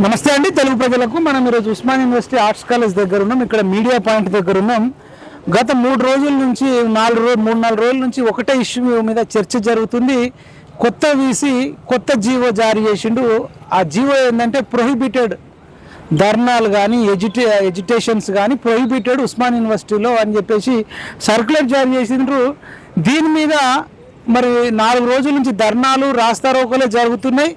నమస్తే అండి తెలుగు ప్రజలకు. మనం ఈరోజు ఉస్మాన్ యూనివర్సిటీ ఆర్ట్స్ కాలేజ్ దగ్గర ఉన్నాం. ఇక్కడ మీడియా పాయింట్ దగ్గర ఉన్నాం. గత 3 రోజుల నుంచి 4 రోజుల నుంచి ఒకటే ఇష్యూ మీద చర్చ జరుగుతుంది. కొత్త వీసీ కొత్త జీవో జారీ చేసిండు. ఆ జీవో ఏంటంటే ప్రొహిబిటెడ్ ధర్నాలు కానీ ఎడ్యుటేషన్స్ కానీ ప్రొహిబిటెడ్ ఉస్మాన్ యూనివర్సిటీలో అని చెప్పేసి సర్క్యులర్ జారీ చేసిండ్రు. దీని మీద మరి 4 రోజుల నుంచి ధర్నాలు రాస్తారోకోలే జరుగుతున్నాయి.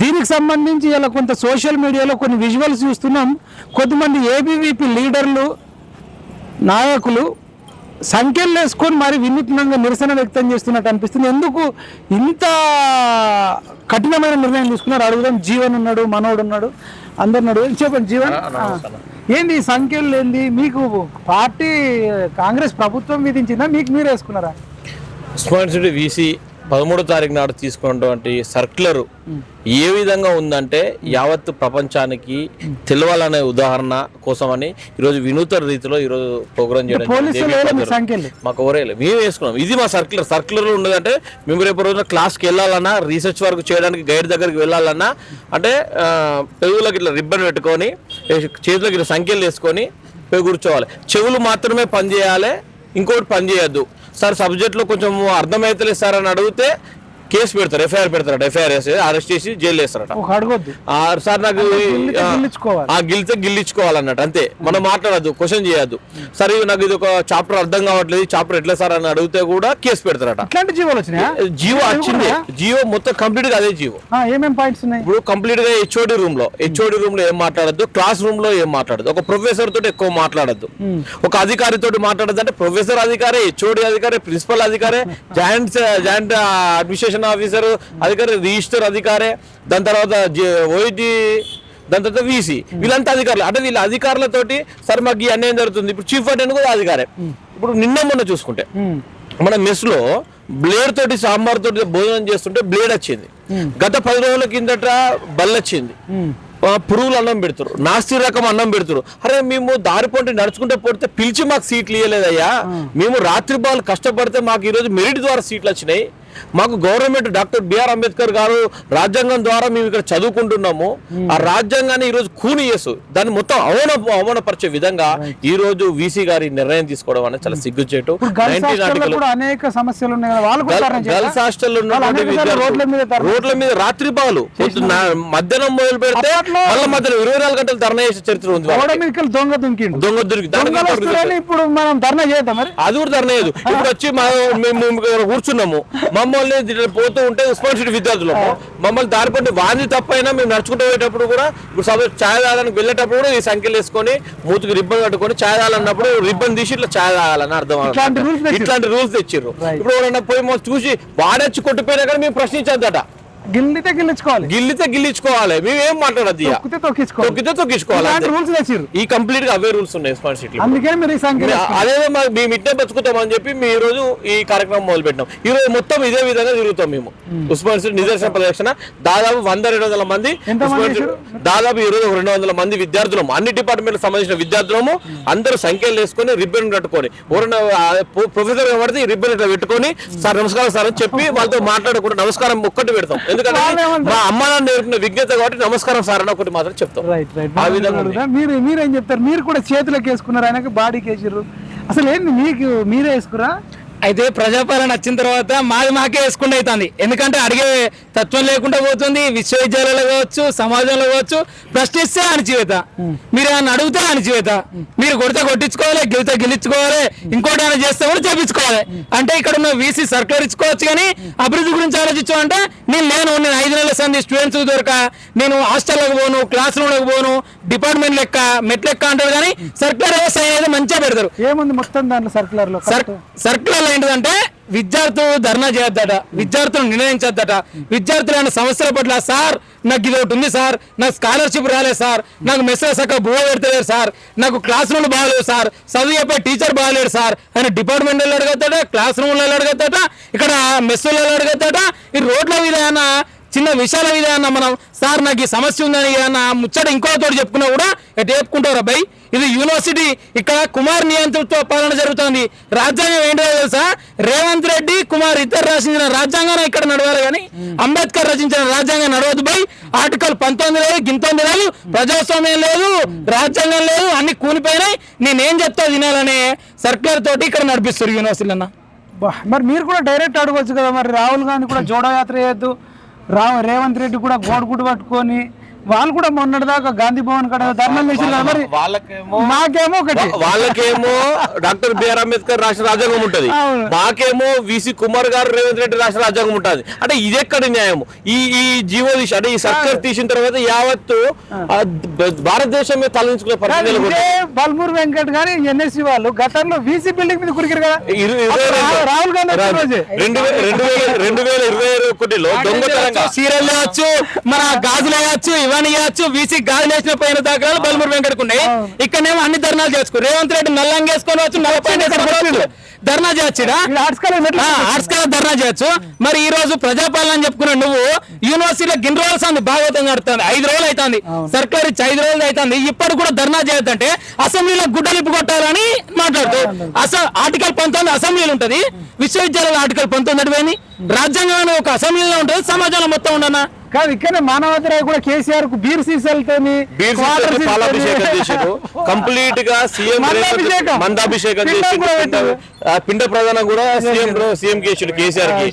దీనికి సంబంధించి ఇలా కొంత సోషల్ మీడియాలో కొన్ని విజువల్స్ చూస్తున్నాం. కొంతమంది ఏబీవీపీ లీడర్లు నాయకులు సంఖ్యలు వేసుకొని మరి వినూత్నంగా నిరసన వ్యక్తం చేస్తున్నట్టు అనిపిస్తుంది. ఎందుకు ఇంత కఠినమైన నిర్ణయం తీసుకున్నారు అడుగుదాం. జీవన్ ఉన్నాడు, మనోడు ఉన్నాడు, అందరున్నాడు. చెప్పండి జీవన్, ఏంది ఈ సంఖ్యలు ఏంది? మీకు పార్టీ కాంగ్రెస్ ప్రభుత్వం విధించిందా, మీకు మీరు వేసుకున్నారా? ఉస్మాన్ యూనివర్సిటీ వీసీ 13వ తారీఖు నాడు తీసుకున్నటువంటి సర్క్యులర్ ఏ విధంగా ఉందంటే యావత్ ప్రపంచానికి తెలవాలనే ఉదాహరణ కోసమని ఈరోజు వినూత్న రీతిలో ఈరోజు ప్రోగ్రామ్ చేయడం మాకు ఎవరేలే మేము వేసుకున్నాం. ఇది మా సర్క్యులర్ ఉండదంటే మేము రేపు రోజున క్లాస్కి వెళ్ళాలన్నా, రీసెర్చ్ వర్క్ చేయడానికి గైడ్ దగ్గరికి వెళ్ళాలన్నా అంటే పెరుగులకు ఇట్లా రిబ్బన్ పెట్టుకొని చేతులకు ఇట్లా సంఖ్యలు వేసుకొని కూర్చోవాలి. చెవులు మాత్రమే పనిచేయాలి, ఇంకోటి పని చేయొద్దు. సార్ సబ్జెక్ట్లో కొంచెం అర్థమైతలేదు సార్ అని అడిగితే కేసు పెడతారు, ఎఫ్ఐఆర్ పెడతారట. ఎఫ్ఐఆర్ వేసి అరెస్ట్ చేసి జైలు వేస్తారట. సార్ నాకు గిల్తే గిల్లించుకోవాలన్నట్టు, అంతే. మనం మాట్లాడద్దు, క్వశ్చన్ చేయొద్దు. సరే నాకు ఇది ఒక చాప్టర్ అర్థం కావట్లేదు, చాప్టర్ ఎట్లా సార్ అని అడిగితే కూడా కేసు పెడతారట. జీవో వచ్చింది, జీవో మొత్తం కంప్లీట్ గా అదే జీవో. ఇప్పుడు కంప్లీట్ గా హెచ్ఓడి రూమ్ లో ఏం మాట్లాడద్దు, క్లాస్ రూమ్ లో ఏం మాట్లాడద్దు, ఒక ప్రొఫెసర్ తోటి ఎక్కువ మాట్లాడద్దు, ఒక అధికారి తోటి మాట్లాడద్దు. అంటే ప్రొఫెసర్ అధికారి, హెచ్ఓడి అధికారి, ప్రిన్సిపల్ అధికారి, జాయింట్ అడ్మినిస్ట్రేషన్ ఆఫీసర్ అధికారి, రిజిస్టర్ అధికారే, దాని తర్వాత ఓఐటీ, దాని తర్వాత వీసీ, వీళ్ళంతా అధికారులు. అంటే వీళ్ళ అధికారులతోటి సరే మాకు ఈ అన్యాయం జరుగుతుంది. ఇప్పుడు చీఫ్ అటెండెంట్ కూడా అధికారే. ఇప్పుడు మొన్న చూసుకుంటే మన మెస్ లో బ్లేడ్ తోటి సాంబార్ తోటి భోజనం చేస్తుంటే బ్లేడ్ వచ్చింది. గత 10 రోజుల కిందట బల్ల వచ్చింది. పురుగులు అన్నం పెడతారు, నాస్తి రకం అన్నం పెడతారు. అరే మేము దారి పొంటి నడుచుకుంటే పోతే పిలిచి మాకు సీట్లు ఇవ్వలేదయ్యా. మేము రాత్రి బాల్ కష్టపడితే మాకు ఈరోజు మెరిట్ ద్వారా సీట్లు వచ్చినాయి. మాకు గవర్నమెంట్ డాక్టర్ బిఆర్ అంబేద్కర్ గారు రాజ్యాంగం ద్వారా మేము ఇక్కడ చదువుకుంటున్నాము. ఆ రాజ్యాంగాన్ని ఈరోజు కూని చేసు దాన్ని మొత్తం అవమానపరిచే విధంగా ఈ రోజు వీసీ గారి నిర్ణయం తీసుకోవడం అనేది చాలా సిగ్గుచేటు. అనేక సమస్యలు గర్ల్స్ హాస్టల్ రోడ్ల మీద రాత్రి బాలు మధ్యాహ్నం మొదలు పెడితే మళ్ళీ మధ్యాహ్నం 24 గంటలు ధర్నా చేసే చరిత్ర ఉంది. దొంగ దొరికి ఇప్పుడు మనం ధర్నా చేద్దాం, అది కూడా ధర్నా చేయదు. ఇప్పుడు వచ్చి మేము కూర్చున్నాము, మమ్మల్ని పోతూ ఉంటే ఉస్మాన్ యూనివర్సిటీ విద్యార్థులు మమ్మల్ని దారిపడి వాంది తప్పైనా మేము నడుచుకుంటూ పోయేటప్పుడు కూడా, ఇప్పుడు ఛాయ్ తాగడానికి వెళ్ళేటప్పుడు కూడా ఈ సంఖ్యలు వేసుకొని మూతికి రిబ్బన్ కట్టుకొని ఛాయ్ తాగాలన్నప్పుడు రిబ్బన్ తీసి ఇట్లా ఛాయ్ తాగాలని అర్థం. ఇట్లాంటి రూల్స్ తెచ్చిర్రు. ఇప్పుడు ఎవరైనా పోయి చూసి వాడొచ్చి కొట్టిపోయినా కానీ మేము ప్రశ్నించద్దట. గిల్లితే గిల్లించుకోవాలి. మేమేం మాట్లాడద్దు, ఈ కంప్లీట్ గా అవే రూల్స్ ఉన్నాయి ఉస్మాన్ యూనివర్సిటీ. అదే మేము ఇట్టే బతుకుతామని చెప్పి మేము ఈ రోజు ఈ కార్యక్రమం మొదలు పెట్టినాం. ఈ రోజు మొత్తం ఇదే విధంగా తిరుగుతాం మేము. ఉస్మాన్ యూనివర్సిటీ నిదర్శన ప్రదర్శన దాదాపు 100-200 మంది, దాదాపు ఈ రోజు 200 మంది విద్యార్థులము, అన్ని డిపార్ట్మెంట్ సంబంధించిన విద్యార్థులము అందరూ సంఖ్యలు వేసుకొని రిబ్బన్ కట్టుకొని, ఎవరైనా ప్రొఫెసర్ పడితే ఈ రిబ్బన్ ఇట్లా పెట్టుకొని సార్ నమస్కారం సార్ అని చెప్పి వాళ్ళతో మాట్లాడకుండా నమస్కారం ఒక్కటి పెడతాం. ఎందుకంటే మా అమ్మ నాన్న నేర్పిన విజ్ఞత కాబట్టి నమస్కారం సార్ అని ఒకటి మాత్రం చెప్తాం. మీరేం చెప్తారు? మీరు కూడా చేతులకు వేసుకున్నారు, ఆయనకి బాడీకి వేసారు. అసలు ఏంది మీకు మీరే వేసుకురా? అయితే ప్రజాపాలన వచ్చిన తర్వాత మాకే వేసుకుంటూ అవుతుంది. ఎందుకంటే అడిగే తత్వం లేకుండా పోతుంది. విశ్వవిద్యాలయాలు కావచ్చు, సమాజంలో కావచ్చు, ప్రశ్నిస్తే అణచివేత, మీరు ఏమైనా అడిగితే అణచివేత, మీరు కొడితే కొట్టించుకోవాలి, గెలితే గెలిచుకోవాలి, ఇంకోటి ఏమైనా చేస్తే కూడా చేపించుకోవాలి. అంటే ఇక్కడ ఉన్న వీసీ సర్కులర్ ఇచ్చుకోవచ్చు, కానీ అభివృద్ధి గురించి ఆలోచించు అంటే నేను 5 నెలల సంది స్టూడెంట్స్ దొరక, నేను హాస్టల్లోకి పోను, క్లాస్ రూమ్లోకి పోను, డిపార్ట్మెంట్ లెక్క మెట్లెక్క అంటారు, కానీ సర్కులర్ అనేది మంచిగా పెడతారు. ఏముంది మొత్తం దాంట్లో సర్కులర్ ఏంటిదంటే విద్యార్థులు ధర్నా చేయొద్దట, విద్యార్థులు నిర్ణయించద్దట, విద్యార్థులైన సమస్యల పట్ల సార్ నాకు ఇది ఒకటి ఉంది సార్, నాకు స్కాలర్షిప్ రాలేదు సార్, నాకు మెసేజ్ సక్క బువ్వ పెడతలేదు సార్, నాకు క్లాస్ రూమ్లు బాగాలేవు సార్, చదువు చెప్పే టీచర్ బాగాలేడు సార్ అని డిపార్ట్మెంట్లో అడగద్దట, క్లాస్ రూమ్లో అడగద్దట, ఇక్కడ మెస్సులలో అడగద్దట. ఈ రోడ్ల మీద ఏమన్నా చిన్న విషయాల మీద ఏమన్నా మనం సార్ నాకు ఈ సమస్య ఉందని ఏమన్నా ముచ్చట ఇంకోతో చెప్పుకున్నా కూడా ఎటు చెప్పుకుంటారు అబ్బాయి? ఇది యూనివర్సిటీ, ఇక్కడ కుమార్ నియంతృత్వ పాలన జరుగుతుంది. రాజ్యాంగం ఏంటో తెలుసా? రేవంత్ రెడ్డి కుమార్ ఇద్దరు రచించిన రాజ్యాంగం ఇక్కడ నడవాలి, కానీ అంబేద్కర్ రచించిన రాజ్యాంగం నడవద్దు బై. ఆర్టికల్ 19 లేదు, 19 లేదు, ప్రజాస్వామ్యం లేదు, రాజ్యాంగం లేదు, అన్ని కూలిపోయినాయి. నేనేం చెప్తా వినాలనే సర్కార్ తోటి ఇక్కడ నడిపిస్తారు యూనివర్సిటీలు అన్న. మరి మీరు కూడా డైరెక్ట్ అడగవచ్చు కదా, మరి రాహుల్ గాంధీ కూడా జోడో యాత్ర చేయొద్దు, రేవంత్ రెడ్డి కూడా గోడుగుడ్డు పట్టుకొని వాళ్ళు కూడా మొన్నటిదాకా గాంధీ భవన్ కాడ ధర్నా చేసిన మరి మాకేమో ఒకటి, వాళ్ళకేమో డాక్టర్ బిఆర్ అంబేద్కర్ రాష్ట్ర రాజ్యాంగం ఉంటది, మాకేమో విసి కుమార్ గారు రేవంత్ రెడ్డి రాష్ట్ర రాజ్యాంగం ఉంటది. అంటే ఇదెక్కడి న్యాయం? ఈ జీవో తీసి అంటే ఈ సర్కార్ తీసిన తర్వాత యావత్తు భారతదేశం మీద తలదించుకునే పరిస్థితి. బల్మూర్ వెంకట్ గాని ఎన్ఎస్సీ వాళ్ళు గతంలో వీసీ బిల్డింగ్ మీద కురికారు కదా రాహుల్ గాంధీ. 2021లో దొంగతనంగా సీరియల్ వేయచ్చు, మన గాజులు వేయచ్చు, ఇవన్నీ వేయచ్చు. వీసీ గాజులు వేసిన పోయిన దాఖలాలు బల్మూర్ వెంకటకు ఉన్నాయి. ఇక్కడనేమో అన్ని ధర్నాలు చేసుకో. రేవంత్ రెడ్డి నల్లంగా వేసుకొని వచ్చు, ధర్నా చేయొచ్చు, ఆర్ట్స్ కాలేజ్ ధర్నా చేయొచ్చు. మరి ఈ రోజు ప్రజాపాలన అని చెప్పుకున్నావు నువ్వు. యూనివర్సిటీలో గిన్ని రోజులు సంది భాగవతం నడుతుంది, 5 రోజులు అవుతుంది, సర్కార్ ఇచ్చి 5 రోజులు అవుతుంది. ఇప్పటి కూడా ధర్నా చేయొద్దంటే అసెంబ్లీలో గుడ్డలిప్పు కొట్టాలని మాట్లాడుతూ ఆర్టికల్ 19 అసెంబ్లీలు ఉంటది, విశ్వవిద్యాలయాల ఆర్టికల్ 19 అడిపోయింది. రాజ్యాంగం ఒక అసెంబ్లీలో ఉంటుంది, సమాజంలో మొత్తం ఉండనా కాదు. ఇక్కడ మానవతరాయ్ కూడా కేసీఆర్ కు బీర్ సీసాలతో పాలాభిషేకం చేశారు, కంప్లీట్ గా సీఎం మందాభిషేకం చేసి పిండ ప్రధానం కూడా సీఎం చేసాడు కేసీఆర్ కి.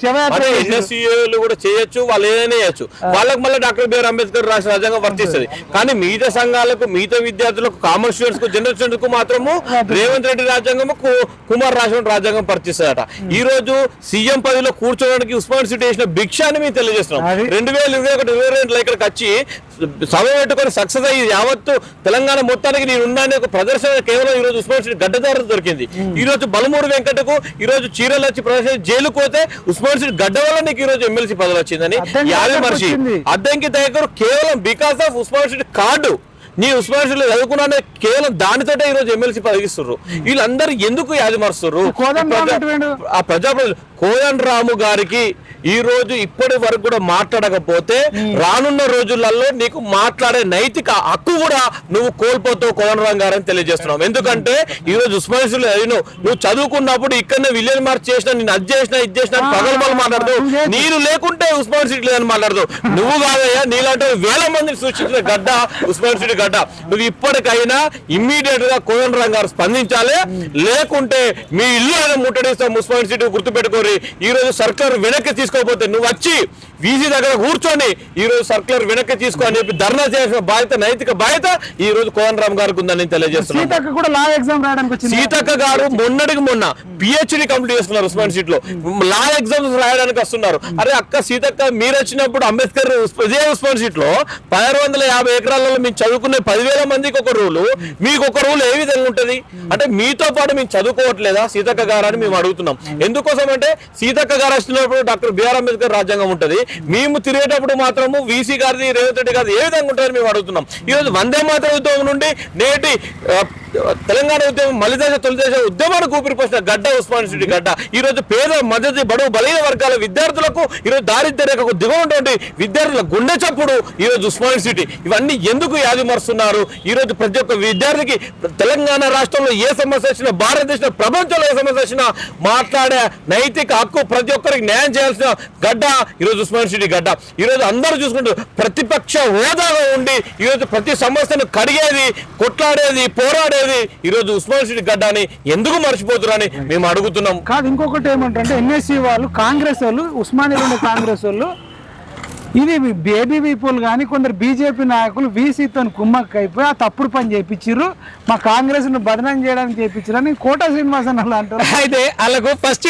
ఎన్ఎస్సీలు కూడా చేయొచ్చు, వాళ్ళు ఏదైనా చేయొచ్చు, వాళ్ళకి మళ్ళీ డాక్టర్ బిఆర్ అంబేద్కర్ రాష్ట్ర రాజ్యాంగం వర్తిస్తుంది. కానీ మిగతా సంఘాలకు, మిగతా విద్యార్థులకు, కామర్స్ స్టూడెంట్స్ కు, జనరల్ స్టూడెంట్స్ కు మాత్రము రేవంత్ రెడ్డి రాజ్యాంగం, కుమార్ రాజ్యాంగం వర్తిస్తుందట. ఈ రోజు సీఎం పదవిలో కూర్చోడానికి ఉస్మాన్ సిటీ చేసిన భిక్షాన్ని మేము తెలియజేస్తున్నాం. 2021-22 ఇక్కడికి వచ్చి సభ పెట్టుకొని సక్సెస్ అయ్యి యావత్తు తెలంగాణ మొత్తానికి నేను ఉన్నాను ఒక ప్రదర్శన కేవలం ఈ రోజు ఉస్మాన్ సిటీ గడ్డదారు దొరికింది. ఈ రోజు బలమూరు వెంకటకు ఈ రోజు చీరలు వచ్చి ప్రదర్శన జైలు పోతే ఉస్మాన్ సిటీ గడ్డ వల్ల నీకు ఈ రోజు ఎమ్మెల్సీ పదవి వచ్చిందని యాభై మనిషి అద్దంకి దగ్గర కేవలం because of Usman city card. నీ ఉస్మాన్ సిటీలో చదువుకున్నా కేవలం దానితోటే ఈ రోజు ఎమ్మెల్సీ పదవిస్తున్నారు. వీళ్ళందరూ ఎందుకు యాది మరుస్తున్నారు? ఆ ప్రజాప్రతినిధులు కోదండరాము గారికి ఈ రోజు ఇప్పటి వరకు కూడా మాట్లాడకపోతే రానున్న రోజులలో నీకు మాట్లాడే నైతిక హక్కు కూడా నువ్వు కోల్పోతావు కోదండరామ్ గారు అని తెలియజేస్తున్నావు. ఎందుకంటే ఈ రోజు ఉస్మాన్ సిటీలో నువ్వు చదువుకున్నప్పుడు ఇక్కడనే విలియన్ మార్చ్ చేసినా, నేను అది చేసినా ఇది చేసినా పగలబలు మాట్లాడతావు. నీరు లేకుంటే ఉస్మాన్ సిటీ లేదని మాట్లాడతావు. నువ్వు కాదయ్యా, నీలాంటి 1000 మందిని సృష్టించిన గడ్డ ఉస్మాన్ సిటీ గడ్డ. నువ్వు ఇప్పటికైనా ఇమ్మీడియట్ గా కోదండరామ్ గారు స్పందించాలి, లేకుంటే మీ ఇల్లు అయినా ముట్టడిస్తాం. ఉస్మాన్ సిటీ గుర్తుపెట్టుకోరు. ఈ రోజు సర్కార్ వెనక్కి తీసుకోకపోతే నువ్వు వచ్చి వీసీ దగ్గర కూర్చొని ఈ రోజు సర్కులర్ వెనక్కి తీసుకో అని చెప్పి ధర్నా చేసిన బాధ్యత, నైతిక బాధ్యత ఈ రోజు కోదండరామ్ గారికి ఉందని తెలియజేస్తున్నాను. సీతక్క గారు మొన్నటికి మొన్న పిహెచ్డి కంప్లీట్ చేస్తున్నారు ఉస్మాన్ సిటీ లో, లా ఎగ్జామ్స్ రాయడానికి వస్తున్నారు. అరే అక్క సీతక్క, మీరు వచ్చినప్పుడు అంబేద్కర్ ఇదే ఉస్మాన్ సిటీ లో 1650 ఎకరాలలో మేము చదువుకునే 10,000 మందికి ఒక రూలు, మీకు ఒక రూల్ ఏ విధంగా ఉంటది? అంటే మీతో పాటు మేము చదువుకోవట్లేదా సీతక్క గారు అని మేము అడుగుతున్నాం. ఎందుకోసం అంటే సీతక్క గారు వచ్చినప్పుడు డాక్టర్ బిఆర్ అంబేద్కర్ రాజ్యాంగం ఉంటది, మేము తిరిగేటప్పుడు మాత్రము వీసీ గారిది, రేవంత్ రెడ్డి గారిది ఏ విధంగా ఉంటుందని మేము అడుగుతున్నాం. ఈ రోజు వందే మాతర ఉద్యమం నుండి నేటి తెలంగాణ ఉద్యమం, మలిదశ తొలిదశ ఉద్యమానికి ఊపిరిపోసిన గడ్డ ఉస్మాన్ సిటీ గడ్డ. ఈ రోజు పేద, మధ్య, బడుగు, బలహీన వర్గాల విద్యార్థులకు ఈ రోజు దారిద్ర్య రేఖకు దిగువటువంటి విద్యార్థుల గుండె చప్పుడు ఈ రోజు ఉస్మాన్ సిటీ. ఇవన్నీ ఎందుకు యాది మరుస్తున్నారు? ఈ రోజు ప్రతి ఒక్క విద్యార్థికి తెలంగాణ రాష్ట్రంలో ఏ సమస్య వచ్చినా, భారతదేశం ప్రపంచంలో ఏ సమస్య వచ్చినా మాట్లాడే నైతిక హక్కు, ప్రతి ఒక్కరికి న్యాయం చేయాల్సిన గడ్డ ఈ రోజు ఉస్మాన్ సిటీ గడ్డ. ఈ రోజు అందరూ చూసుకుంటూ ప్రతిపక్ష హోదాగా ఉండి ఈ రోజు ప్రతి సమస్యను కడిగేది, కొట్లాడేది, పోరాడేది ఈ రోజు ఉస్మాన్ సిటీ గడ్డ అని ఎందుకు మర్చిపోతున్నారని మేము అడుగుతున్నాం. కాదు, ఇంకొకటి ఏమంటారంటే ఎన్ఎస్సీ వాళ్ళు, కాంగ్రెస్ వాళ్ళు, ఉస్మానియాలో కాంగ్రెస్ వాళ్ళు, ఇది బేబీ పీపుల్ కానీ కొందరు బీజేపీ నాయకులు వీసీతో కుమ్మక్క అయిపోయి ఆ తప్పుడు పని చేయించారు, మా కాంగ్రెస్ ను బదనాం చేయడానికి చేయించారు అని కోట శ్రీనివాసన్ అలా అంటారు. అయితే వాళ్ళకు ఫస్ట్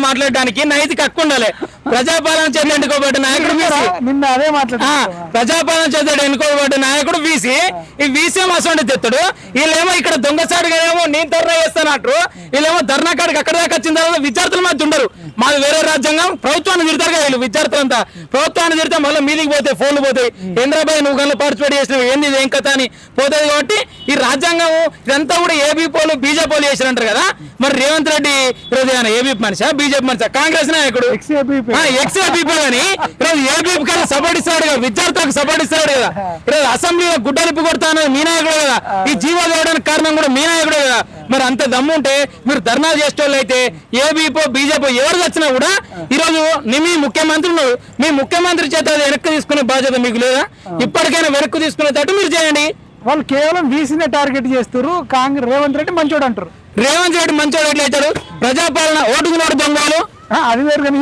మాట్లాడడానికి నైతిక హక్కు ఉండాలి. ప్రజాపాలన చేత ఎన్నుకోబడ్డ నాయకుడు నిన్న అదే ప్రజాపాలన చేత ఎన్నుకోబడ్డ నాయకుడు వీసీ. ఈ వీసీ అసలు తెస్తాడు. వీళ్ళేమో ఇక్కడ దొంగసాడుగా ఏమో నేను ధర్నా చేస్తానంటారు. వీళ్ళేమో ధర్నా కాడికి అక్కడ దాకా వచ్చిన తర్వాత విద్యార్థుల మధ్య ఉండరు. మాది వేరే రాజ్యాంగం, ప్రభుత్వాన్ని తిడతారు కదా వీళ్ళు విద్యార్థులంతా. ప్రభుత్వాన్ని తిడితే మళ్ళీ మీదికి పోతే ఫోన్లు పోతాయి, చంద్రబాబు నువ్వు కన్నా పార్టిసిపేట్ చేసినావు, ఏంది ఏం కథ అని పోతుంది. కాబట్టి ఈ రాజ్యాంగం ఇదంతా కూడా ఏబీ పోలు బీజేపీ పోలు చేసినంటారు కదా. మరి రేవంత్ రెడ్డి ఈరోజు ఏమైనా ఏబీపీ మనిషా బీజేపీ మనిషా? కాంగ్రెస్ నాయకుడు ఎక్స్ఏబీపీ కానీ ఈరోజు ఏబీపీ కానీ సపోర్ట్ ఇస్తాడు కదా, విద్యార్థులకు సపోర్ట్ ఇస్తాడు కదా. ఈరోజు అసెంబ్లీలో గుడ్డలిప్పి కొడతాను మీ నాయకుడు కదా, ఈ జీవో వేయడానికి కారణం కూడా మీ నాయకుడు కదా. మరి అంత దమ్ముంటే మీరు ధర్నా చేసేటోళ్ళు అయితే ఏబీపీ బీజేపీ ఎవరు వచ్చినా కూడా ఈరోజు మీ ముఖ్యమంత్రి ఉన్నాడు, మీ ముఖ్యమంత్రి చేత వెనక్కి తీసుకునే బాధ్యత మీకు లేదా? ఇప్పటికైనా వెనక్కి తీసుకునేటట్టు మీరు చేయండి. వాళ్ళు కేవలం వీసీనే టార్గెట్ చేస్తారు. కాంగ్రెస్ రేవంత్ రెడ్డి మంచోడు అంటారు. రేవంత్ రెడ్డి మంచోడు ఎట్లయితాడు? ప్రజాపాలన ఓటుకు నోటు దొంగలు అది వేరు. కానీ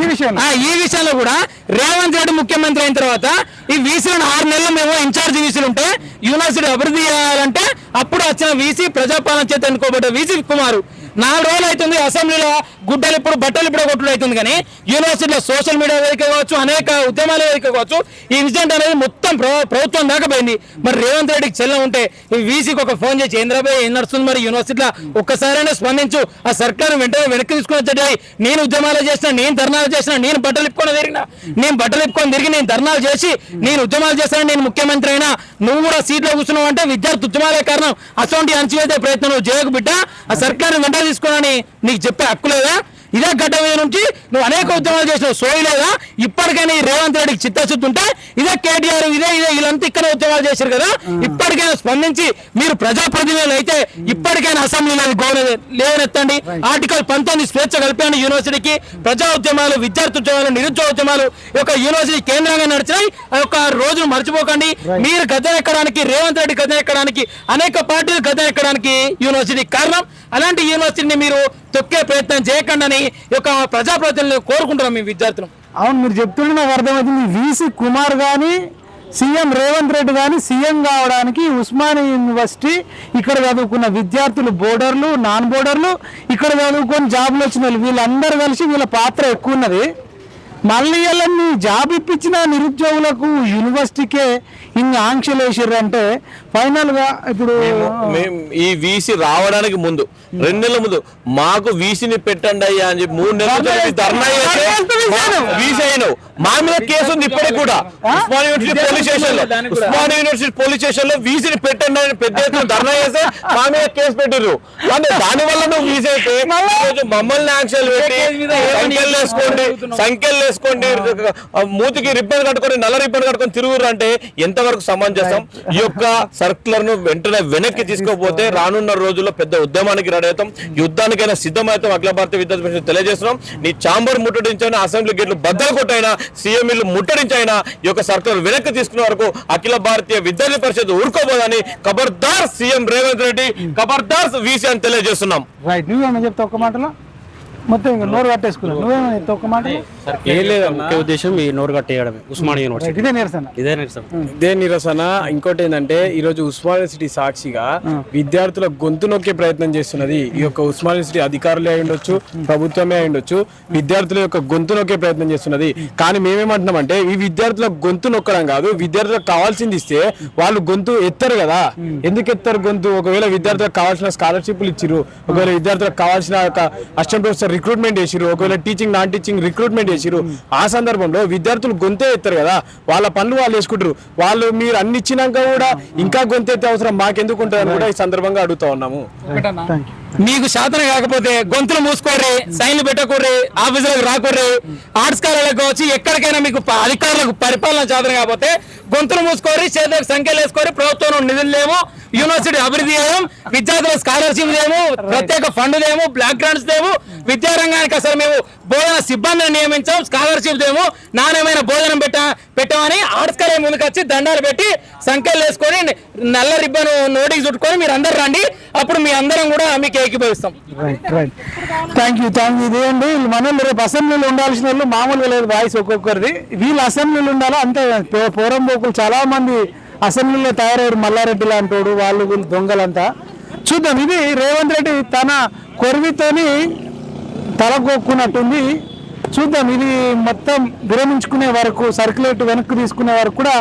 ఈ విషయంలో కూడా రేవంత్ రెడ్డి ముఖ్యమంత్రి అయిన తర్వాత ఈ వీసీలను 6 నెలలు మేము ఇన్ఛార్జ్ వీసీలు ఉంటే యూనివర్సిటీ అభివృద్ధి చేయాలంటే అప్పుడు వచ్చిన వీసీ ప్రజాపాలన చేత ఎన్నుకోబడ్డ వీసీ కుమారు 4 రోజులు అవుతుంది అసెంబ్లీలో గుడ్డలు ఇప్పుడు బట్టలు ఇప్పుడు కొట్టుడు అవుతుంది. కానీ యూనివర్సిటీలో సోషల్ మీడియా వేదిక కావచ్చు, అనేక ఉద్యమాల వేదిక కావచ్చు, ఈ ఇన్సిడెంట్ అనేది మొత్తం ప్రభుత్వం దాకా పోయింది. మరి రేవంత్ రెడ్డికి చెల్లె ఉంటే ఈ వీసీకి ఒక ఫోన్ చేసి చంద్రబాబు ఏం నడుస్తుంది మరి యూనివర్సిటీలో ఒక్కసారైనా స్పందించు, ఆ సర్కారు వెంటనే వెనక్కి తీసుకుని వచ్చేది. నేను ఉద్యమాలు చేసిన, నేను ధర్నాలు చేసిన, నేను బట్టలు ఇప్పుకొని తిరిగి నేను ధర్నాలు చేసి నేను ఉద్యమాలు చేస్తాను, నేను ముఖ్యమంత్రి అయినా నువ్వు కూడా సీట్లో కూర్చున్నావు అంటే విద్యార్థి ఉద్యమాలే కారణం. అటువంటి అణచివేసే ప్రయత్నం నువ్వు చేయకు బిడ్డ, ఆ సర్కారు వెంటనే తీసుకోవాలని నీకు చెప్పే హక్కు లేదా? ఇదే గడ్డ మీద నుంచి నువ్వు అనేక ఉద్యమాలు చేసినావు, సోయి లేదా? ఇప్పటికైనా ఈ రేవంత్ రెడ్డికి చిత్తశుద్ధి ఉంటే ఇదే కేటీఆర్ ఇదే వీళ్ళంతా ఇక్కడ ఉద్యమాలు చేశారు కదా, ఇప్పటికైనా స్పందించి మీరు ప్రజాప్రతినిధులు అయితే ఇప్పటికైనా అసెంబ్లీలో లేవనెత్తండి. ఆర్టికల్ 19 స్వేచ్ఛ కల్పాను యూనివర్సిటీకి. ప్రజా ఉద్యమాలు, విద్యార్థి ఉద్యమాలు, నిరుద్యోగ ఉద్యమాలు ఒక యూనివర్సిటీ కేంద్రంగా నడిచినాయి. ఒక రోజును మర్చిపోకండి. మీరు గద్దె ఎక్కడానికి, రేవంత్ రెడ్డి గద్దె ఎక్కడానికి, అనేక పార్టీలు గద్దె ఎక్కడానికి యూనివర్సిటీ కారణం. అలాంటి యూనివర్సిటీని మీరు తొక్కే ప్రయత్నం చేయకండి అని ఒక ప్రజాప్రతినిధులు కోరుకుంటున్నాం మీ విద్యార్థులు. అవును, మీరు చెప్తుంటే నాకు అర్థమవుతుంది. వీసీ కుమార్ కానీ సీఎం రేవంత్ రెడ్డి కానీ సీఎం కావడానికి ఉస్మానియా యూనివర్సిటీ ఇక్కడ చదువుకున్న విద్యార్థులు, బోర్డర్లు, నాన్ బోర్డర్లు, ఇక్కడ చదువుకొని జాబ్లు వచ్చిన వాళ్ళు వీళ్ళందరూ కలిసి వీళ్ళ పాత్ర ఎక్కువ ఉన్నది. మళ్ళీ వీళ్ళని జాబ్ ఇప్పించిన నిరుద్యోగులకు యూనివర్సిటీకే ఇన్ని ఆంక్షలు వేసారు అంటే ఫైనల్గా ఇప్పుడు ఈ వీసీ రావడానికి ముందు 2 నెలల ముందు మాకు వీసీని పెట్టండి అయ్యా అని చెప్పి 3 నెలలు ధర్నా చేస్తే వీసీ అయినావు. మా మీద కేసు ఉంది ఇప్పటికి కూడా. ఉస్మానియా యూనివర్సిటీ పోలీస్ స్టేషన్ లో వీసీని పెట్టండి అని పెద్ద ఎత్తున ధర్నా చేస్తే మా మీద కేసు పెట్టిర్రు. కానీ దాని వల్ల నువ్వు వీసీ అయితే మమ్మల్ని ఆంక్షలు పెట్టి సంఖ్యలు వేసుకోండి, మూతికి రిబ్బన్ కట్టుకొని, నల్ల రిబ్బన్ కట్టుకొని తిరుగురు అంటే ఎంతవరకు సమంజసం? ఈ యొక్క సర్కులర్ ను వెంటనే వెనక్కి తీసుకోకపోతే రానున్న రోజుల్లో పెద్ద ఉద్యమానికి రెడీ అవుతాం, యుద్ధానికైనా సిద్ధమవుతాం. అఖిల భారతీయ విద్యార్థి పరిషత్ తెలియజేస్తున్నాం. నీ ఛాంబర్ ముట్టడించైనా, అసెంబ్లీ గేట్లు బద్దలు కొట్టైనా, సీఎం ఇల్లు ముట్టడించైనా ఈ యొక్క సర్కులర్ వెనక్కి తీసుకునే వరకు అఖిల భారతీయ విద్యార్థి పరిషత్ ఊరుకోబోదని ఖబర్దార్ సీఎం రేవంత్ రెడ్డి, ఖబర్దార్ వీసీ అని తెలియజేస్తున్నాం. రైట్, నువ్వేమన్నా చెప్తా ఒక్క మాటలో? మొత్తం ఇంకా నోరు కట్టేసుకున్నావు. నువ్వేమన్నా చెప్తా ఒక్క మాట? ఏం లేదు, ముఖ్య ఉద్దేశం ఈ నోరు కట్టేయడమే. ఉస్మానియా యూనివర్సిటీ ఇదే నిరసన. ఇంకోటి ఏంటంటే ఈ రోజు ఉస్మానియా యూనివర్సిటీ సాక్షిగా విద్యార్థుల గొంతు నొక్కే ప్రయత్నం చేస్తున్నది ఈ యొక్క ఉస్మానియా యూనివర్సిటీ అధికారులే అయి ఉండొచ్చు, ప్రభుత్వమే అయి ఉండొచ్చు. విద్యార్థుల యొక్క గొంతు నొక్కే ప్రయత్నం చేస్తున్నది. కానీ మేమేమంటున్నామంటే ఈ విద్యార్థుల గొంతు నొక్కడం కాదు, విద్యార్థులకు కావాల్సింది ఇస్తే వాళ్ళు గొంతు ఎత్తారు కదా. ఎందుకు ఎత్తారు గొంతు? ఒకవేళ విద్యార్థులకు కావాల్సిన స్కాలర్షిప్లు ఇచ్చిరు, ఒకవేళ విద్యార్థులకు కావాల్సిన అసిస్టెంట్ ప్రొఫెసర్ రిక్రూట్మెంట్ చేసిరు, ఒకవేళ టీచింగ్ నాన్ టీచింగ్ రిక్రూట్మెంట్ చేసిరు. ఆ సందర్భంలో విద్యార్థులు గొంతే ఎత్తారు కదా, వాళ్ళ పనులు వాళ్ళు వేసుకుంటారు. వాళ్ళు మీరు అన్ని ఇచ్చినాక కూడా ఇంకా గొంతెత్తే అవసరం మాకెందుకు ఉంటుందని కూడా ఈ సందర్భంగా అడుగుతా ఉన్నాము. మీకు శాతం కాకపోతే గొంతులు మూసుకోర్రి, సైన్లు పెట్టకూర్రి, ఆఫీసులకు రాకూర్రి, ఆర్ట్స్ కాలేజీలకు వచ్చి ఎక్కడికైనా మీకు అధికారులకు పరిపాలన శాతం కాకపోతే గొంతులు మూసుకోరి, చేతులకు సంఖ్యలు వేసుకోరి. ప్రభుత్వం నిధులు లేవు, యూనివర్సిటీ అభివృద్ధి చేయము, విద్యార్థుల స్కాలర్షిప్ లేము, ప్రత్యేక ఫండ్ లేము, బ్లాక్ గ్రాంట్స్ లేవు, విద్యారంగానికి అసలు మేము బోధన సిబ్బందిని నియమించాం, స్కాలర్షిప్ లేము, నాణ్యమైన భోజనం పెట్టామని ఆర్ట్స్ కాలేజ్ ముందుకు వచ్చి దండాలు పెట్టి సంఖ్యలు వేసుకొని నల్ల రిబ్బన్ నోటికి చుట్టుకొని మీరు అందరు రండి, అప్పుడు మీ అందరం కూడా మీకు ఏకీభవిస్తాం. Thank you. ఇదేంటి మనం రేపు అసెంబ్లీలో ఉండాల్సిన వాళ్ళు మామూలుగా లేదు, వాయిస్ ఒక్కొక్కరిది. వీళ్ళు అసెంబ్లీలో ఉండాలా అంతే. పోరంబోకులు చాలా మంది అసెంబ్లీలో తయారయ్యారు, మల్లారెడ్డి లాంటోడు, వాళ్ళు వీళ్ళు దొంగలంతా. చూద్దాం, ఇది రేవంత్ రెడ్డి తన కొరివితోని తలగొక్కున్నట్టుంది. చూద్దాం, ఇది మొత్తం విరమించుకునే వరకు, సర్క్యులేట్ వెనక్కి తీసుకునే వరకు కూడా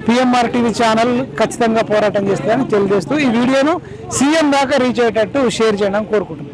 పిఎంఆర్ టీవీ ఛానల్ ఖచ్చితంగా పోరాటం చేస్తుందని తెలియజేస్తూ ఈ వీడియోను సీఎం దాకా రీచ్ అయ్యేటట్టు షేర్ చేయడం కోరుకుంటున్నాను.